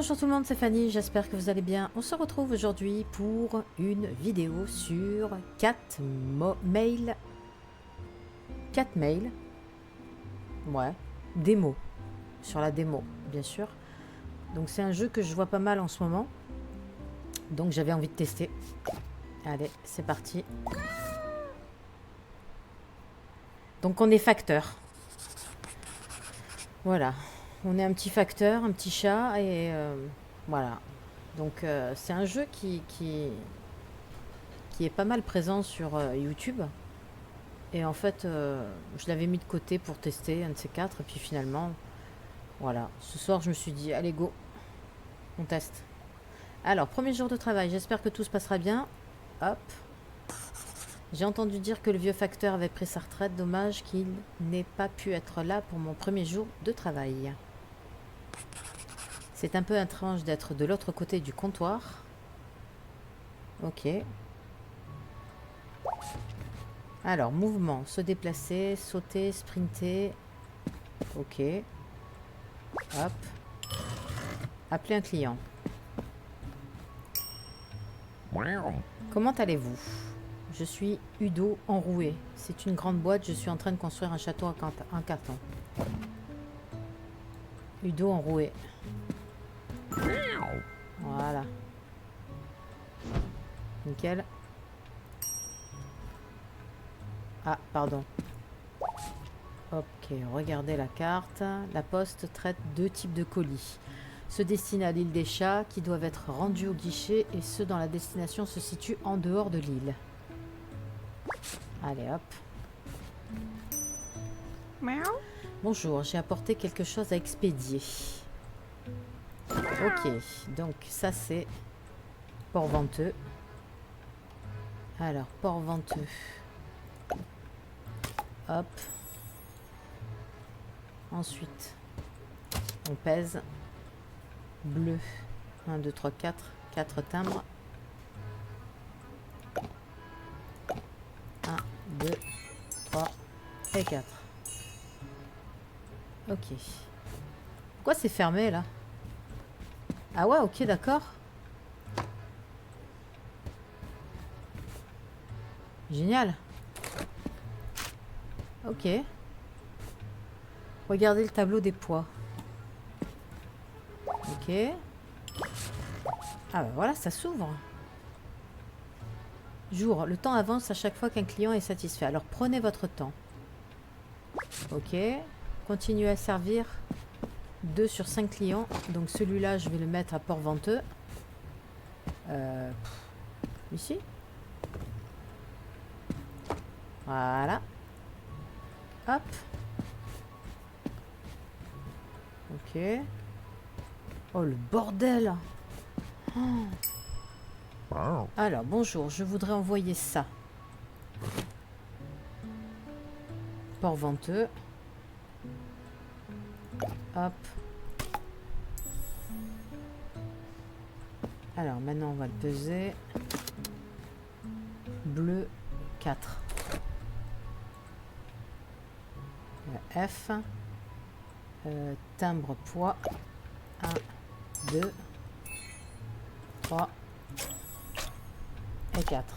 Bonjour tout le monde, c'est Fanny, j'espère que vous allez bien. On se retrouve aujourd'hui pour une vidéo sur 4 mails. 4 mails. Ouais, démo. Sur la démo, bien sûr. Donc c'est un jeu que je vois pas mal en ce moment. Donc j'avais envie de tester. Allez, c'est parti. Donc on est facteur. Voilà. On est un petit facteur, un petit chat et voilà. Donc c'est un jeu qui est pas mal présent sur YouTube. Et en fait, je l'avais mis de côté pour tester un de ces quatre. Et puis finalement, voilà. Ce soir, je me suis dit, allez go, on teste. Alors, premier jour de travail, j'espère que tout se passera bien. Hop. J'ai entendu dire que le vieux facteur avait pris sa retraite. Dommage qu'il n'ait pas pu être là pour mon premier jour de travail. C'est un peu étrange d'être de l'autre côté du comptoir. Ok. Alors, mouvement, se déplacer, sauter, sprinter. Ok. Hop. Appeler un client. Comment allez-vous? Je suis Udo Enroué. C'est une grande boîte, je suis en train de construire un château en carton. Udo Enroué. Voilà. Nickel. Ah, pardon. Ok, regardez la carte. La poste traite 2 types de colis. Ceux destinés à l'île des chats qui doivent être rendus au guichet et ceux dont la destination se situe en dehors de l'île. Allez hop. Bonjour, j'ai apporté quelque chose à expédier. Ok, donc ça c'est Port-Venteux. Alors, Port-Venteux. Hop. Ensuite, on pèse. Bleu. 1, 2, 3, 4. 4 timbres. 1, 2, 3 et 4. Ok. Pourquoi c'est fermé là? Ah ouais, ok, d'accord. Génial. Ok. Regardez le tableau des poids. Ok. Ah bah voilà, ça s'ouvre. Jour, le temps avance à chaque fois qu'un client est satisfait. Alors prenez votre temps. Ok. Continuez à servir 2 sur 5 clients. Donc celui-là, je vais le mettre à Port-Venteux. Ici. Voilà. Hop. Ok. Oh, le bordel! Oh. Alors, bonjour, je voudrais envoyer ça. Port-Venteux. Hop. Alors, maintenant, on va le peser. Bleu, 4. F. Timbre poids. 1, 2, 3 et 4.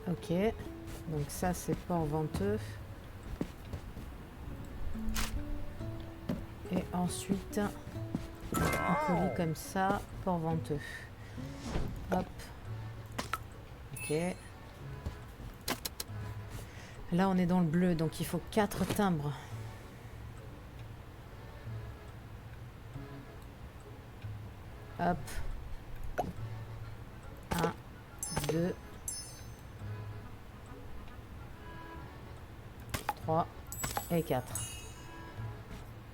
Ok. Donc ça, c'est Port-Venteux. Et ensuite, un colis comme ça, Port-Venteux. Hop. Ok. Là, on est dans le bleu, donc il faut 4 timbres. Hop. 1, 2, 3 et 4.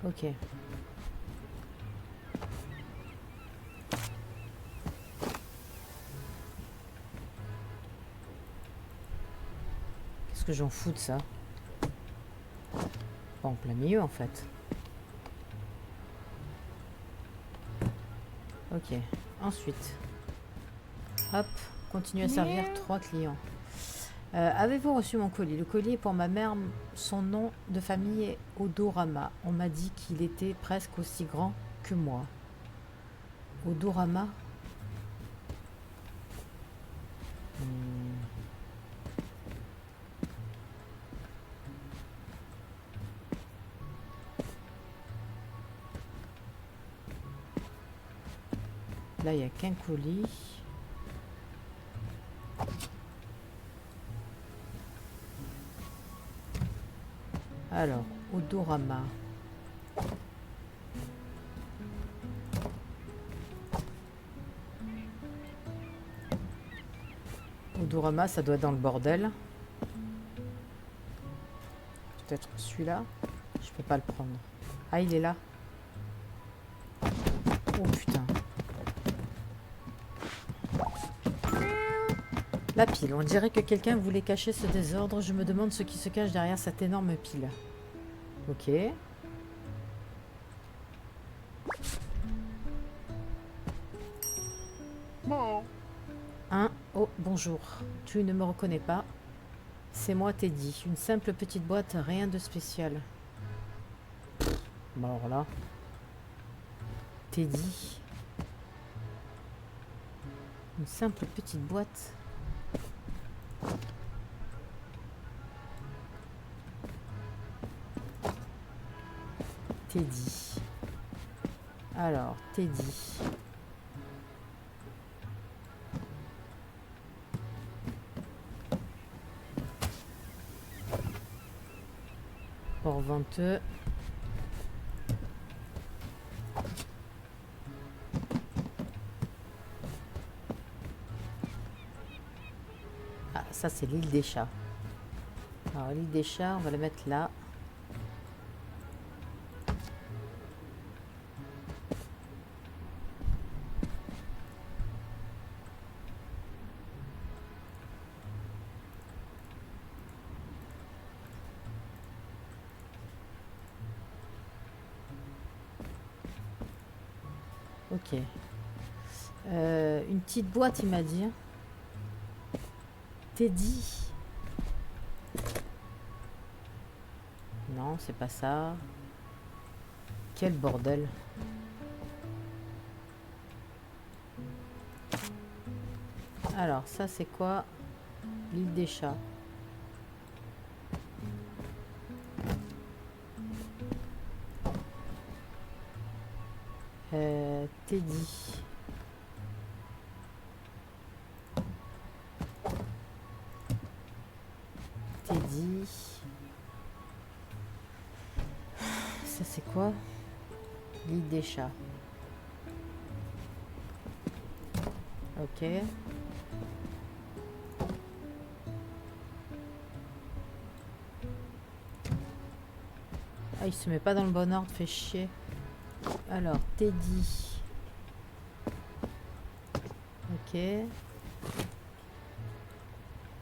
Ok. Qu'est-ce que j'en fous de ça? Pas en plein milieu en fait. Ok. Ensuite. Hop. Continuez à servir 3 clients. Avez-vous reçu mon colis? Le colis est pour ma mère. Son nom de famille est Odorama. On m'a dit qu'il était presque aussi grand que moi. Odorama. Là, il n'y a qu'un colis. Alors, Odorama. Odorama, ça doit être dans le bordel. Peut-être celui-là. Je peux pas le prendre. Ah, il est là. Oh putain. La pile. On dirait que quelqu'un voulait cacher ce désordre. Je me demande ce qui se cache derrière cette énorme pile. Ok. Oh, bonjour. Tu ne me reconnais pas? C'est moi, Teddy. Une simple petite boîte, rien de spécial. Bon, alors là. Teddy. Une simple petite boîte. Teddy. Alors, Teddy. Port venteux. Ah, ça c'est l'île des chats. Alors l'île des chats, on va la mettre là. Ok. Une petite boîte, il m'a dit. Teddy. Non, c'est pas ça. Quel bordel. Alors, ça c'est quoi? L'île des chats. Teddy. Teddy. Ça c'est quoi? L'île des chats. Ok. Ah, il se met pas dans le bon ordre, fait chier. Alors, Teddy. Ok.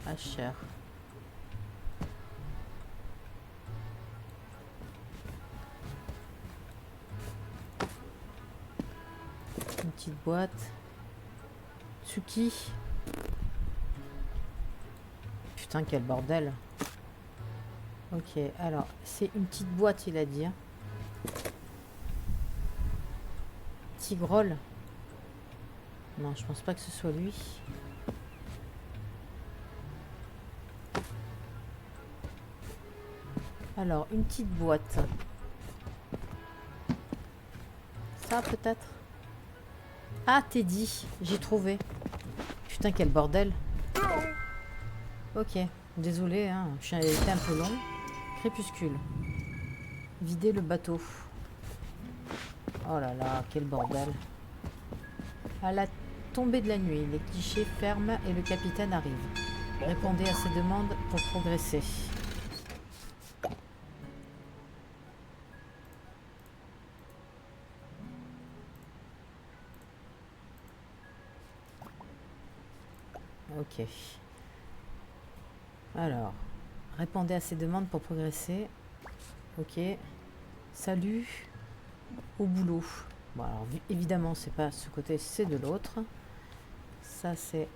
Asher. Une petite boîte. Tsuki. Putain, quel bordel. Ok, alors, c'est une petite boîte, il a dit. Tigrol. Non, je pense pas que ce soit lui. Alors, une petite boîte. Ça, peut-être? Ah, Teddy, j'ai trouvé. Putain, quel bordel. Ok, désolé, hein, j'ai été un peu long. Crépuscule. Vider le bateau. Oh là là, quel bordel. À la tombée de la nuit, les guichets ferment et le capitaine arrive. Répondez à ses demandes pour progresser. Ok. Alors, répondez à ses demandes pour progresser. Ok. Salut. Au boulot. Bon, alors évidemment, c'est pas ce côté, c'est de l'autre. Ça, c'est...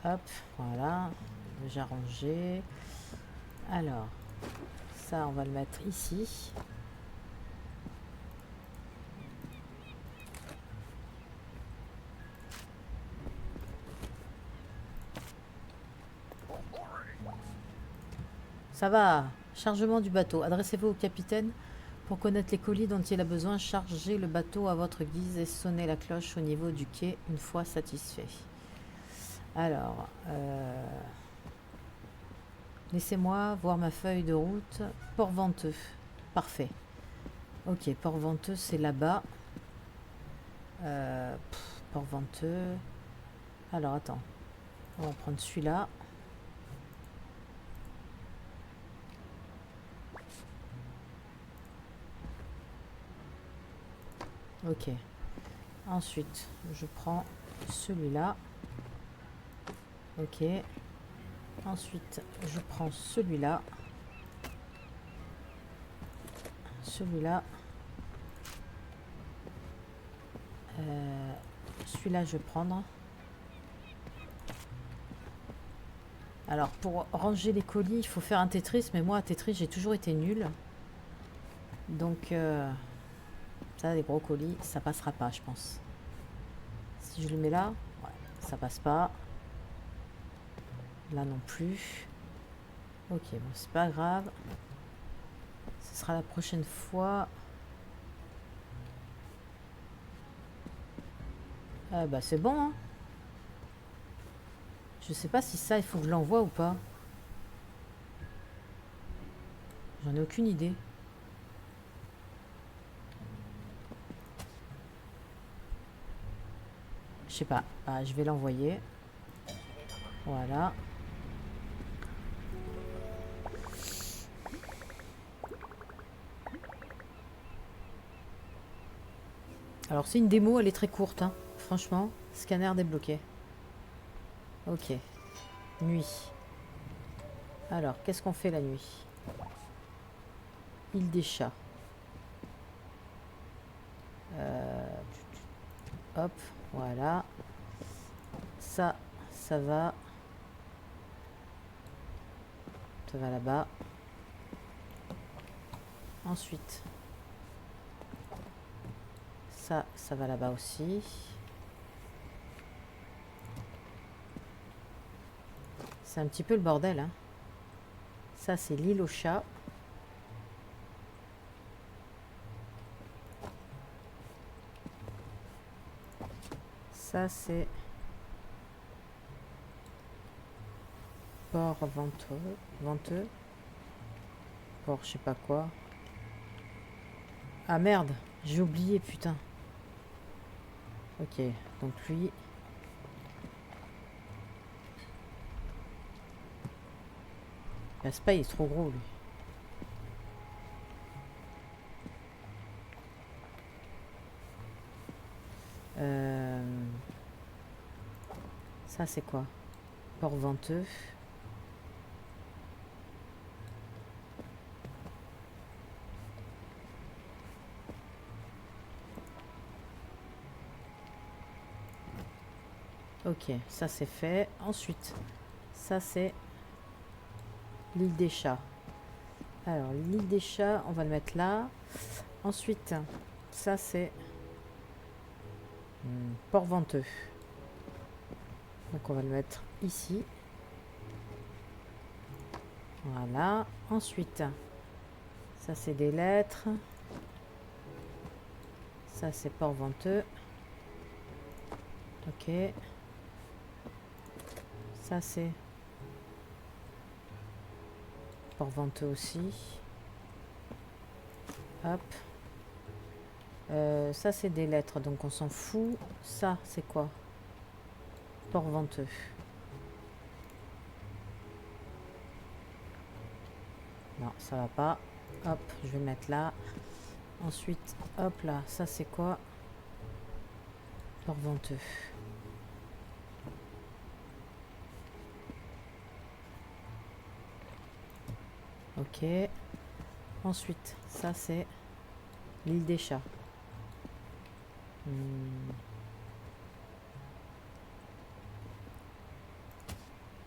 Hop, voilà. Déjà rangé. Alors, ça, on va le mettre ici. Ça va. Chargement du bateau. Adressez-vous au capitaine pour connaître les colis dont il a besoin. Chargez le bateau à votre guise et sonnez la cloche au niveau du quai une fois satisfait. Alors, laissez-moi voir ma feuille de route. Port-Venteux. Parfait. Ok, Port-Venteux, c'est là-bas. Port-Venteux. Alors, attends. On va prendre celui-là. Ok. Ensuite, je prends celui-là. Ok. Ensuite, je prends celui-là. Celui-là. Celui-là, je vais prendre. Alors, pour ranger les colis, il faut faire un Tetris. Mais moi, à Tetris, j'ai toujours été nulle. Donc, ça, les gros colis, ça passera pas, je pense. Si je le mets là, ouais, ça passe pas. Là non plus. Ok, bon, c'est pas grave. Ce sera la prochaine fois. Bah, c'est bon, hein. Je sais pas si ça, il faut que je l'envoie ou pas. J'en ai aucune idée. Je sais pas. Bah, je vais l'envoyer. Voilà. Alors, c'est une démo, elle est très courte, hein. Franchement, scanner débloqué. Ok. Nuit. Alors, qu'est-ce qu'on fait la nuit? Île des chats. Hop, voilà. Ça va. Ça va là-bas. Ensuite, ça va là-bas aussi. C'est un petit peu le bordel, hein. Ça, c'est l'île aux chats. Ça, c'est port venteux. Port, je sais pas quoi. Ah merde, j'ai oublié, putain. Ok, donc lui. Passe pas, il est trop gros, lui. Ça, c'est quoi? Port venteux. Ok, ça c'est fait. Ensuite, ça c'est l'île des chats. Alors, l'île des chats, on va le mettre là. Ensuite, ça c'est Port Venteux. Donc, on va le mettre ici. Voilà. Ensuite, ça c'est des lettres. Ça c'est Port Venteux. Ok. Ça c'est Port Venteux aussi. Hop. Ça c'est des lettres, donc on s'en fout. Ça c'est quoi? Port Venteux. Non, ça va pas. Hop, je vais mettre là. Ensuite, hop là, ça c'est quoi? Port Venteux. Ok. Ensuite, ça c'est l'île des chats.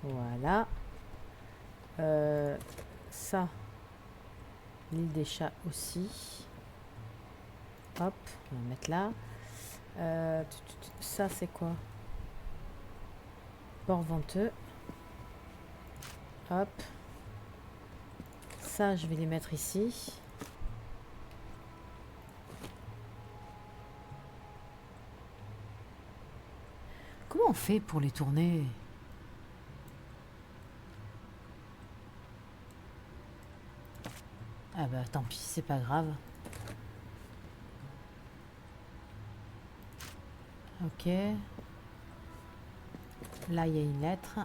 Voilà. Ça, l'île des chats aussi. Hop, on va mettre là. Ça c'est quoi? Port Venteux. Hop. Ça, je vais les mettre ici. Comment on fait pour les tourner? Ah bah tant pis, c'est pas grave. Ok. Là, il y a une lettre.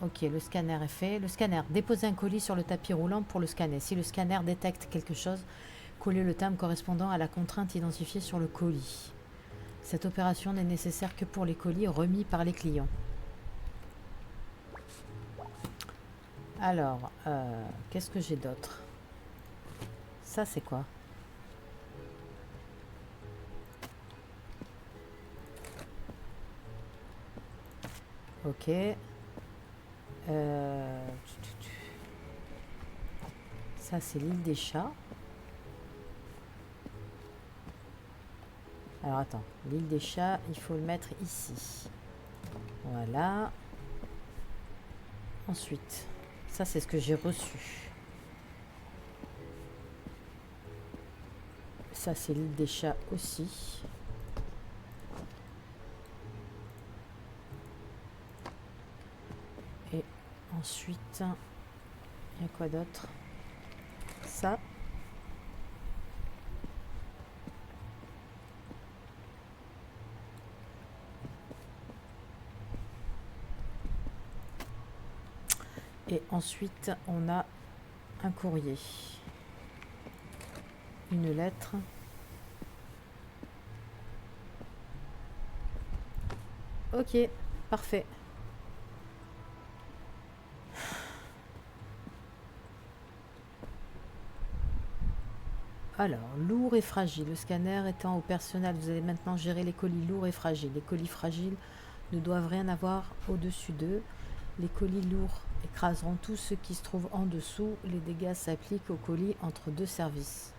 Ok, le scanner est fait. Le scanner, déposez un colis sur le tapis roulant pour le scanner. Si le scanner détecte quelque chose, collez le timbre correspondant à la contrainte identifiée sur le colis. Cette opération n'est nécessaire que pour les colis remis par les clients. Alors, qu'est-ce que j'ai d'autre? Ça, c'est quoi? Ok. Ça, c'est l'île des chats. Alors, attends. L'île des chats, il faut le mettre ici. Voilà. Ensuite, ça, c'est ce que j'ai reçu. Ça, c'est l'île des chats aussi. Et ensuite, il y a quoi d'autre? Ça. Et ensuite, on a un courrier. Une lettre. Ok, parfait. Alors, lourd et fragile. Le scanner étant opérationnel, vous allez maintenant gérer les colis lourds et fragiles. Les colis fragiles ne doivent rien avoir au-dessus d'eux. Les colis lourds écraseront tout ce qui se trouve en dessous. Les dégâts s'appliquent aux colis entre deux services.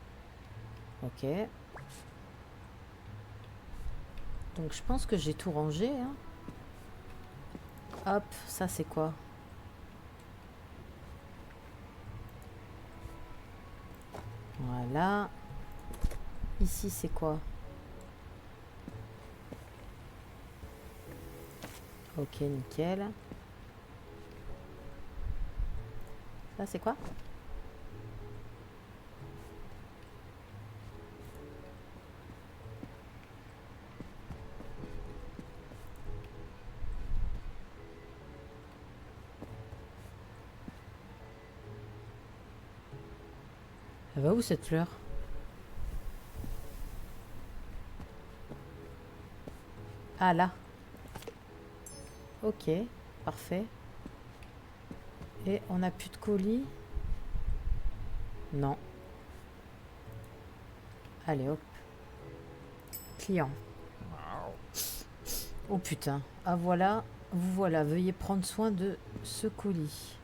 Ok. Donc je pense que j'ai tout rangé. Hein. Hop, ça c'est quoi? Voilà. Ici c'est quoi? Ok, nickel. Ça c'est quoi? Elle va où cette fleur? Ah là. Ok, parfait. Et on n'a plus de colis? Non. Allez hop. Client. Oh putain. Ah voilà. Vous voilà. Veuillez prendre soin de ce colis.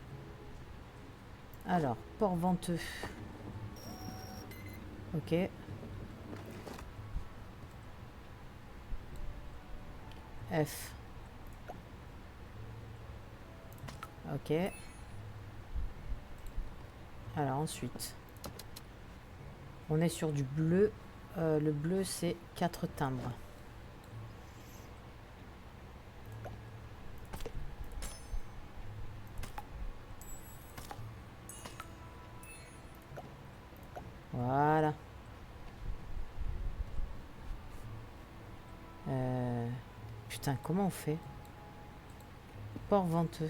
Alors, port venteux. Ok. F. Ok. Alors ensuite, on est sur du bleu. Le bleu, c'est 4 timbres. Voilà. Putain, comment on fait? Port venteux.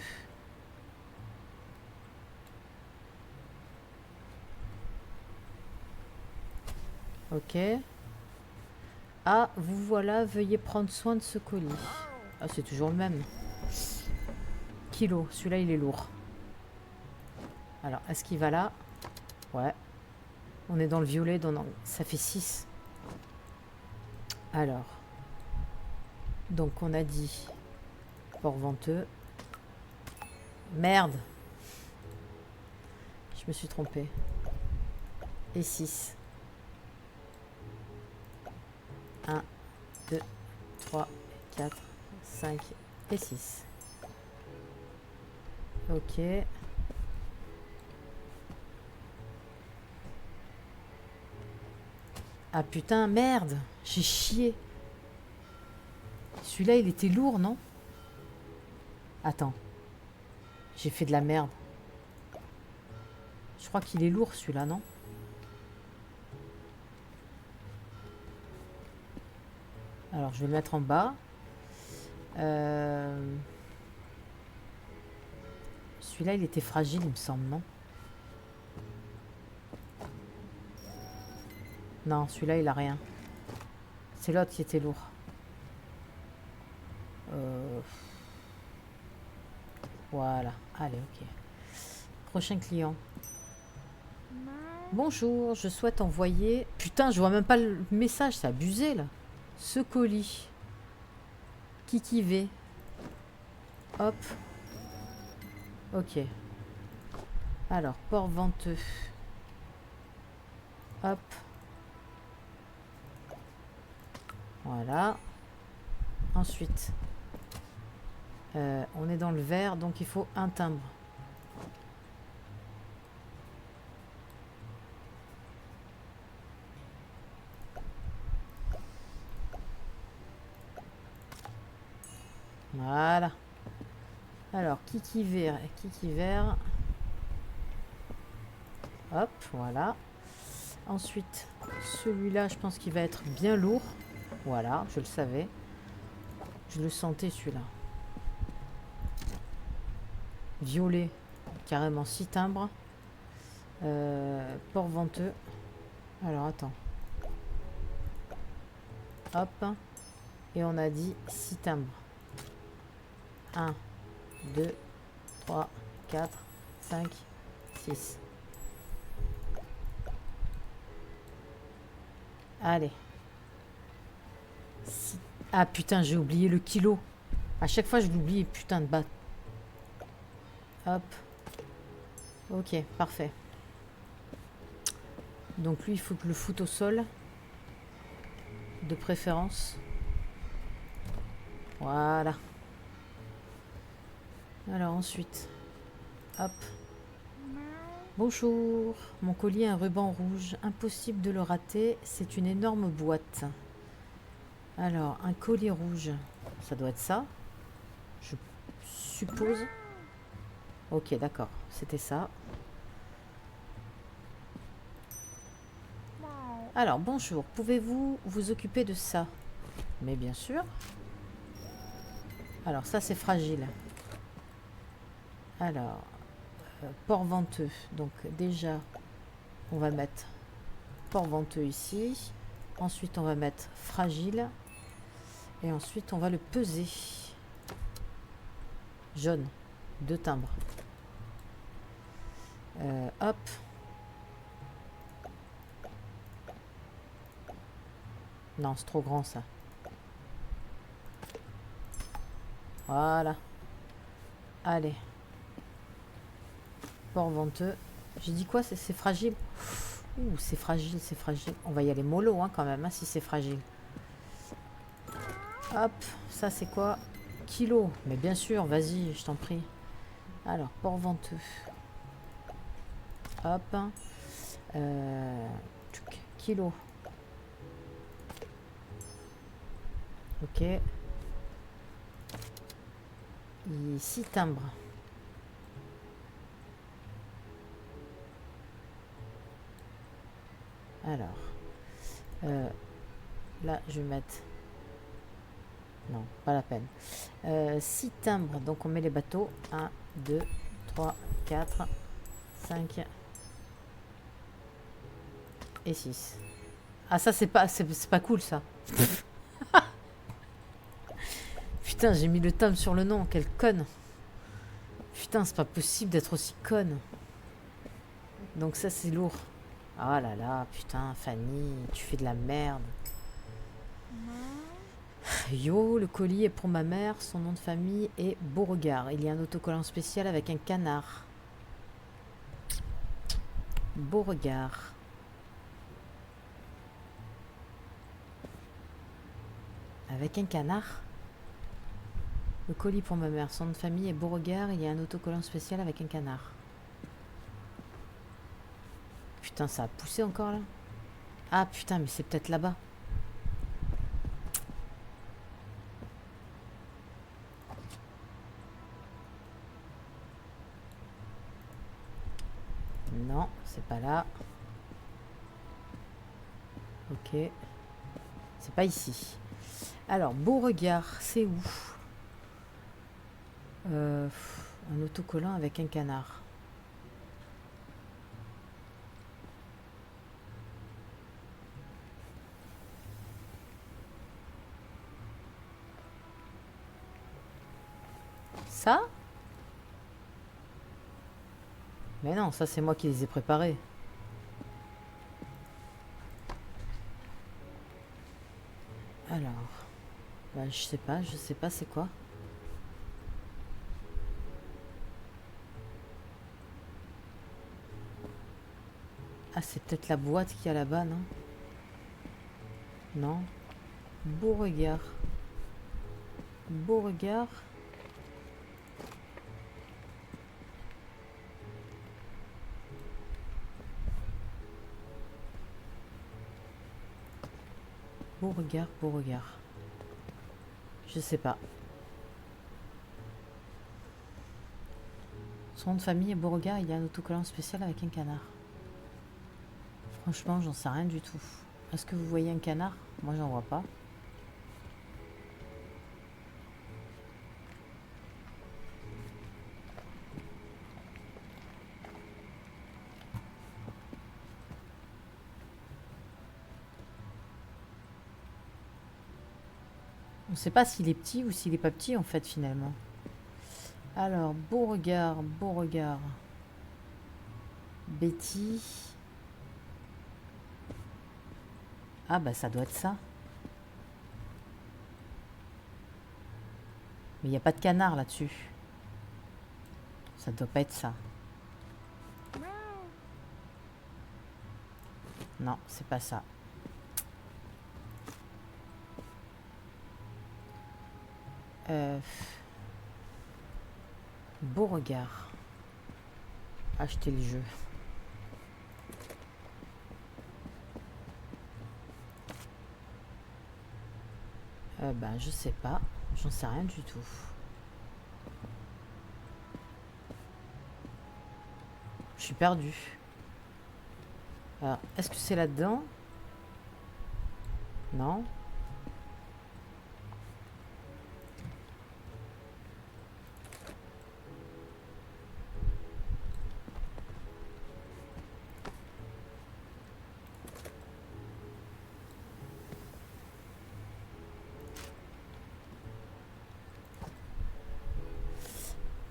Ok. Ah, vous voilà, veuillez prendre soin de ce colis. Ah, c'est toujours le même. Kilo, celui-là, il est lourd. Alors, est-ce qu'il va là? Ouais. On est dans le violet, ça fait 6. Alors. Donc, on a dit port venteux. Merde! Je me suis trompée. Et 6. 1, 2, 3, 4, 5 et 6. Ok. Ah putain, merde. J'ai chié. Celui-là, il était lourd, non? Attends. J'ai fait de la merde. Je crois qu'il est lourd, celui-là, non? Alors, je vais le mettre en bas. Celui-là, il était fragile, il me semble, non? Non, celui-là, il a rien. C'est l'autre qui était lourd. Voilà. Allez, ok. Prochain client. Bonjour, je souhaite envoyer... Putain, je vois même pas le message, c'est abusé, là. Ce colis. Qui va. Hop. Ok. Alors, port venteux. Hop. Voilà. Ensuite, on est dans le vert, donc il faut un timbre. Voilà. Alors, qui vert. Hop, voilà. Ensuite, celui-là, je pense qu'il va être bien lourd. Voilà, je le savais. Je le sentais, celui-là. Violet, carrément 6 timbres. Port venteux. Alors, attends. Hop. Et on a dit 6 timbres. 1, 2, 3, 4, 5, 6. Allez. Ah putain, j'ai oublié le kilo. À chaque fois, je l'oublie, putain de batte. Hop. Ok, parfait. Donc lui, il faut que je le foute au sol. De préférence. Voilà. Alors ensuite. Hop. Bonjour. Mon collier a un ruban rouge. Impossible de le rater. C'est une énorme boîte. Alors, un collier rouge. Ça doit être ça. Je suppose. Ok, d'accord. C'était ça. Alors, bonjour. Pouvez-vous vous occuper de ça? Mais bien sûr. Alors, ça, c'est fragile. Alors, port venteux. Donc, déjà, on va mettre port venteux ici. Ensuite, on va mettre fragile. Et ensuite, on va le peser. Jaune. 2 timbres. Hop. Non, c'est trop grand, ça. Voilà. Allez. Port venteux. J'ai dit quoi? C'est fragile. Ouh, c'est fragile, c'est fragile. On va y aller mollo, hein, quand même, hein, si c'est fragile. Hop, ça c'est quoi? Kilo. Mais bien sûr, vas-y, je t'en prie. Alors, port venteux. Hop. Kilo. Ok. 6 timbres. Alors. Là, je vais mettre... Non, pas la peine. 6 timbres, donc on met les bateaux. 1, 2, 3, 4, 5 et 6. Ah, ça, c'est pas cool, ça. Putain, j'ai mis le timbre sur le nom, quelle conne. Putain, c'est pas possible d'être aussi conne. Donc ça, c'est lourd. Oh là là, putain, Fanny, tu fais de la merde. Yo, le colis est pour ma mère. Son nom de famille est Beauregard. Il y a un autocollant spécial avec un canard. Beauregard. Avec un canard? Le colis pour ma mère. Son nom de famille est Beauregard. Il y a un autocollant spécial avec un canard. Putain, ça a poussé encore là. Ah putain, mais c'est peut-être là-bas. Non, c'est pas là. Ok. C'est pas ici. Alors, Beauregard, c'est où? Un autocollant avec un canard. Ça? Mais non, ça c'est moi qui les ai préparés. Alors, bah, je sais pas c'est quoi. Ah, c'est peut-être la boîte qu'il y a là-bas, non? Non. Beauregard. Beauregard. Beauregard, Beauregard. Je sais pas. Son nom de famille est Beauregard, il y a un autocollant spécial avec un canard. Franchement, j'en sais rien du tout. Est-ce que vous voyez un canard? Moi, j'en vois pas. On sait pas s'il est petit ou s'il est pas petit, en fait, finalement. Alors, Beauregard, Beauregard. Betty. Ah, bah, ça doit être ça. Mais il n'y a pas de canard là-dessus. Ça doit pas être ça. Non, c'est pas ça. Beauregard. Acheter le jeu. Ben, je sais pas. J'en sais rien du tout. Je suis perdu. Alors, est-ce que c'est là-dedans? Non.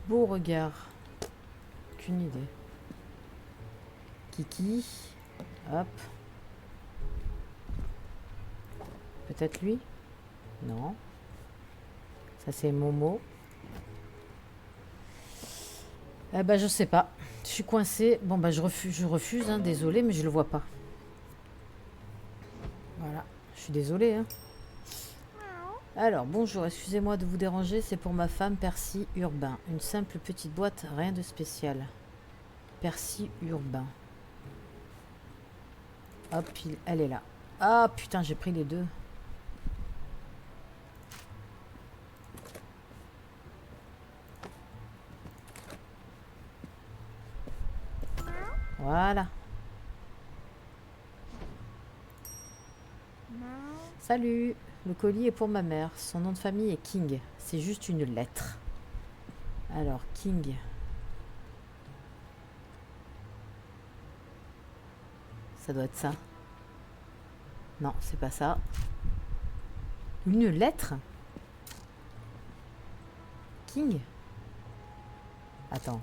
Beauregard. Aucune idée. Kiki. Hop. Peut-être lui? Non. Ça c'est Momo. Eh ben je sais pas. Je suis coincée. Bon bah je refuse, hein, désolé, mais je le vois pas. Voilà. Je suis désolée, hein. Alors, bonjour, excusez-moi de vous déranger, c'est pour ma femme Percy Urbain. Une simple petite boîte, rien de spécial. Percy Urbain. Hop, elle est là. Ah putain, j'ai pris les deux. Voilà. Salut, le colis est pour ma mère. Son nom de famille est King. C'est juste une lettre. Alors, King. Ça doit être ça. Non, c'est pas ça. Une lettre? King? Attends.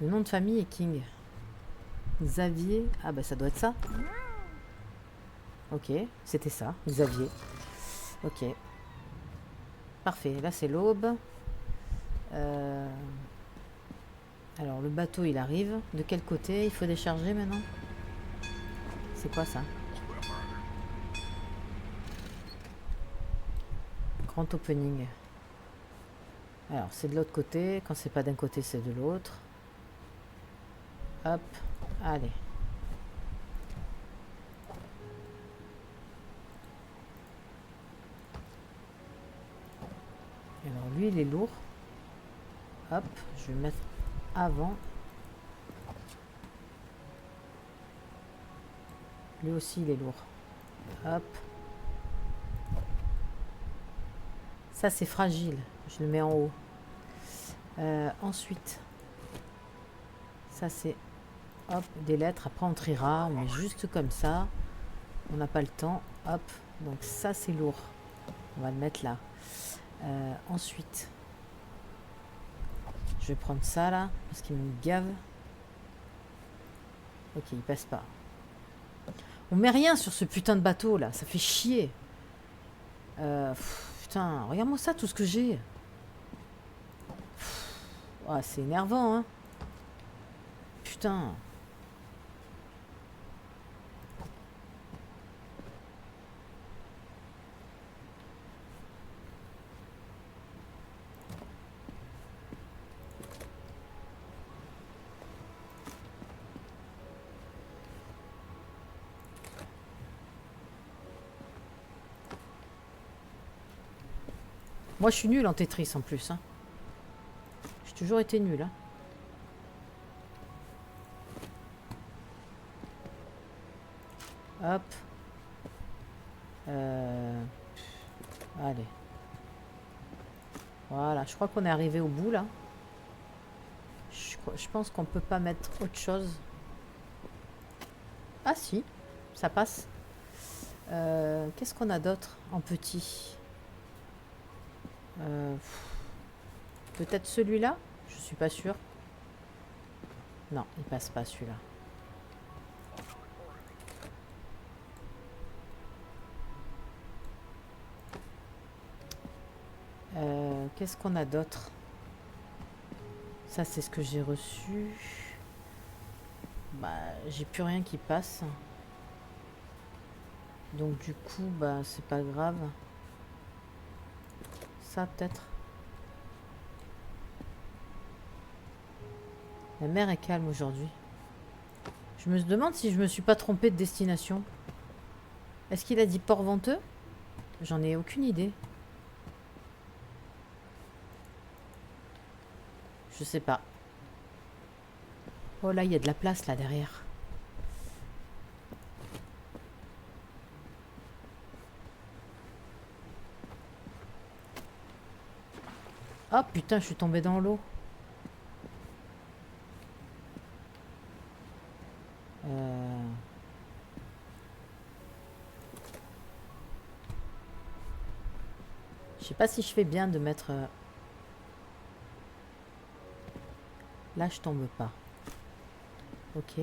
Le nom de famille est King. Xavier. Ah bah ça doit être ça. Ok, c'était ça, Xavier. Ok. Parfait, là c'est l'aube. Alors le bateau il arrive. De quel côté il faut décharger maintenant? C'est quoi ça? Grand opening. Alors, c'est de l'autre côté. Quand c'est pas d'un côté, c'est de l'autre. Hop, allez. Alors, lui, il est lourd. Hop, je vais le mettre avant. Lui aussi, il est lourd. Hop. Ça, c'est fragile. Je le mets en haut. Ensuite, ça, c'est hop, des lettres. Après, on triera. On met juste comme ça. On n'a pas le temps. Hop. Donc, ça, c'est lourd. On va le mettre là. Ensuite, je vais prendre ça là. Parce qu'il me gave. Ok, il passe pas. On met rien sur ce putain de bateau là. Ça fait chier. Putain, regarde-moi ça, tout ce que j'ai. Oh, c'est énervant, hein. Putain. Moi, je suis nulle en Tetris en plus, hein. J'ai toujours été nulle, hein. Hop. Allez. Voilà, je crois qu'on est arrivé au bout là. Je pense qu'on peut pas mettre autre chose. Ah si, ça passe. Qu'est-ce qu'on a d'autre en petit? Peut-être celui-là? Je suis pas sûre. Non, il passe pas celui-là. Qu'est-ce qu'on a d'autre? Ça, c'est ce que j'ai reçu. Bah, j'ai plus rien qui passe. Donc du coup, bah, c'est pas grave. Ça, peut-être. La mer est calme aujourd'hui. Je me demande si je me suis pas trompée de destination. Est-ce qu'il a dit Port-Venteux? J'en ai aucune idée. Je sais pas. Oh là, il y a de la place là derrière. Oh putain, je suis tombée dans l'eau. Je sais pas si je fais bien de mettre... Là, je tombe pas. Ok.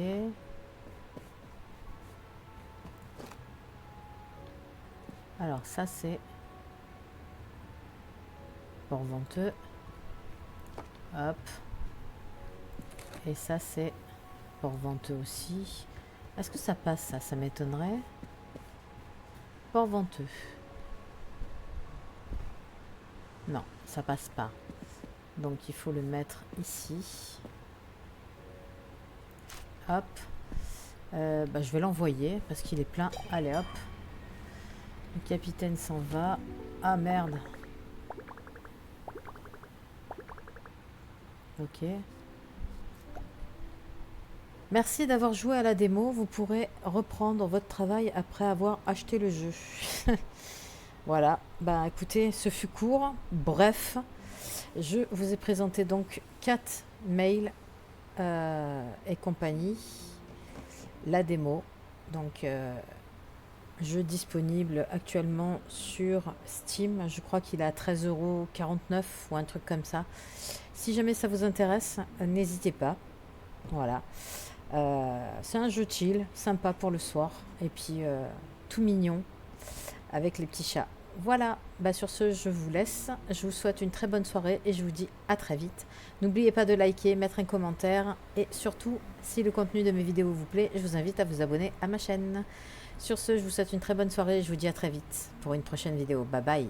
Alors, ça, c'est... Port-Venteux. Hop. Et ça, c'est Port-Venteux aussi. Est-ce que ça passe, ça? Ça m'étonnerait. Port-Venteux. Non, ça passe pas. Donc, il faut le mettre ici. Hop. Bah, je vais l'envoyer parce qu'il est plein. Allez, hop. Le capitaine s'en va. Ah, merde. Ok. Merci d'avoir joué à la démo. Vous pourrez reprendre votre travail après avoir acheté le jeu. Voilà. Bah écoutez, ce fut court. Bref, je vous ai présenté donc 4 mails et compagnie. La démo. Donc, jeu disponible actuellement sur Steam. Je crois qu'il est à 13,49 € ou un truc comme ça. Si jamais ça vous intéresse, n'hésitez pas. Voilà. C'est un jeu chill, sympa pour le soir. Et puis, tout mignon avec les petits chats. Voilà, bah sur ce, je vous laisse. Je vous souhaite une très bonne soirée et je vous dis à très vite. N'oubliez pas de liker, mettre un commentaire et surtout, si le contenu de mes vidéos vous plaît, je vous invite à vous abonner à ma chaîne. Sur ce, je vous souhaite une très bonne soirée et je vous dis à très vite pour une prochaine vidéo. Bye bye.